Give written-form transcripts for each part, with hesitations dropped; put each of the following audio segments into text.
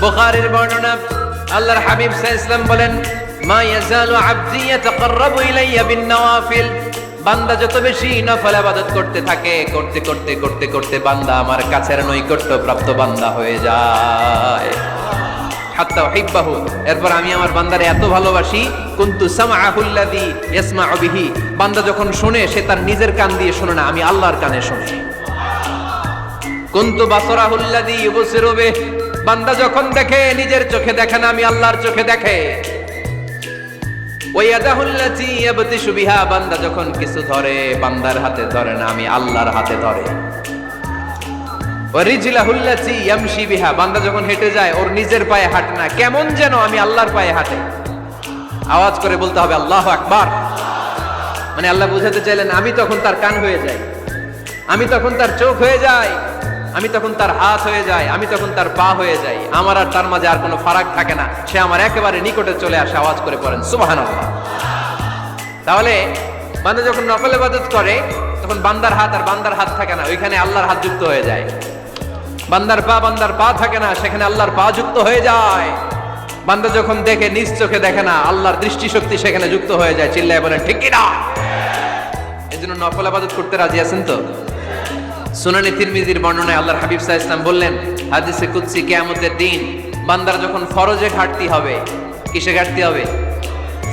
বুখারীর বর্ণনা, আল্লাহর হাবিব সাল্লাল্লাহু আলাইহি ওয়াসাল্লাম বলেন, মা ইয়াজালু আবদি ইয়াতাকাররাবু ইলাইয়া বিন নওয়াফিল, বান্দা যত বেশি নফল ইবাদত করতে থাকে, করতে করতে করতে করতে বান্দা আমার কাছের নৈকট্য প্রাপ্ত বান্দা হয়ে যায়। হাত্তা উহিব্বাহু, এরপর আমি আমার বান্দারে এত ভালোবাসি, কুনতু সামআহুল্লাযী ইয়াসমাউ বিহি, বান্দা যখন শুনে সে তার নিজের কান দিয়ে শুনে না, আমি আল্লাহর কানে শুনি। কুনতু বাসরাহুল্লাযী ইউবসিরু বিহি, বান্দা যখন দেখে নিজের চোখে দেখে না, আমি আল্লাহর চোখে দেখে। ওয়ায়াদাহুল্লাতী ইয়াবতিশু বিহা, বান্দা যখন কিছু ধরে বান্দার হাতে ধরে না, আমি আল্লাহর হাতে ধরে। ওয়ারিজলাহুল্লাতী ইয়ামশি বিহা, বান্দা যখন হেঁটে যায় ওর নিজের পায়ে হাঁটে না, কেমন যেন আমি আল্লাহর পায়ে হাঁটে। আওয়াজ করে বলতে হবে আল্লাহু আকবার। মানে আল্লাহ বুঝাতে চাইলেন আমি তখন তার কান হয়ে যাই, আমি তখন তার চোখ হয়ে যাই, আমি তখন তার হাত হয়ে যাই, আমি তখন তার পা হয়ে যাই। আমার আর তার মাঝে আর কোনো ফারাক থাকে না, সে আমার একেবারে নিকটে চলে আসে। আওয়াজ করে পড়েন সুবহানাল্লাহ। তাহলে বান্দা যখন নফল ইবাদত করে তখন বান্দার হাত আর বান্দার হাত থাকে না, ওইখানে আল্লাহর হাত যুক্ত হয়ে যায়। বান্দার পা থাকে না, সেখানে আল্লাহর পা যুক্ত হয়ে যায়। বান্দা যখন দেখে নিজ চোখে দেখে না, আল্লাহর দৃষ্টিশক্তি সেখানে যুক্ত হয়ে যায়। চিল্লায় বলেন ঠিক কি না? এজন্য নফল ইবাদত করতে রাজি আছেন তো? সুনানে তিরমিজির বর্ণনায় আল্লাহর হাবিব সাল্লাল্লাহু আলাইহি ওয়াসাল্লাম বললেন, হাদিসে কুদসি, কিয়ামতের দিন বান্দার যখন ফরজে ঘাটতি হবে, কিসে ঘাটতি হবে?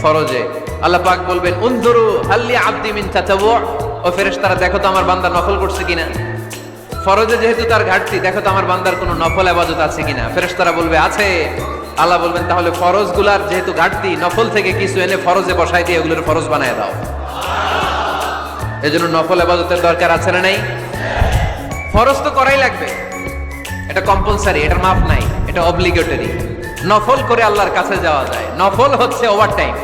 ফরজে। আল্লাহ পাক বলবেন, উনজুরু হাল্লি আবদি মিন তাতাওয়ু, ও ফেরেশতারা দেখো তো আমার বান্দা নফল করছে কিনা। ফরজে যেহেতু তার ঘাটতি, দেখো তো আমার বান্দার কোনো নফল ইবাদত আছে কিনা। ফেরেশতারা বলবে আছে। আল্লাহ বলবেন, তাহলে ফরজগুলার যেহেতু ঘাটতি, নফল থেকে কিছু এনে ফরজে বসাই দিয়ে এগুলোর ফরজ বানায় দাও। এজন্য নফল ইবাদতের দরকার আছে না নাই? ফরজ তো করাই লাগবে, এটা কম্পালসারি, এটার মাপ নাই, এটা অব্লিগেটরি। নফল করে আল্লাহর কাছে যাওয়া যায়। নফল হচ্ছে ওভারটাইম।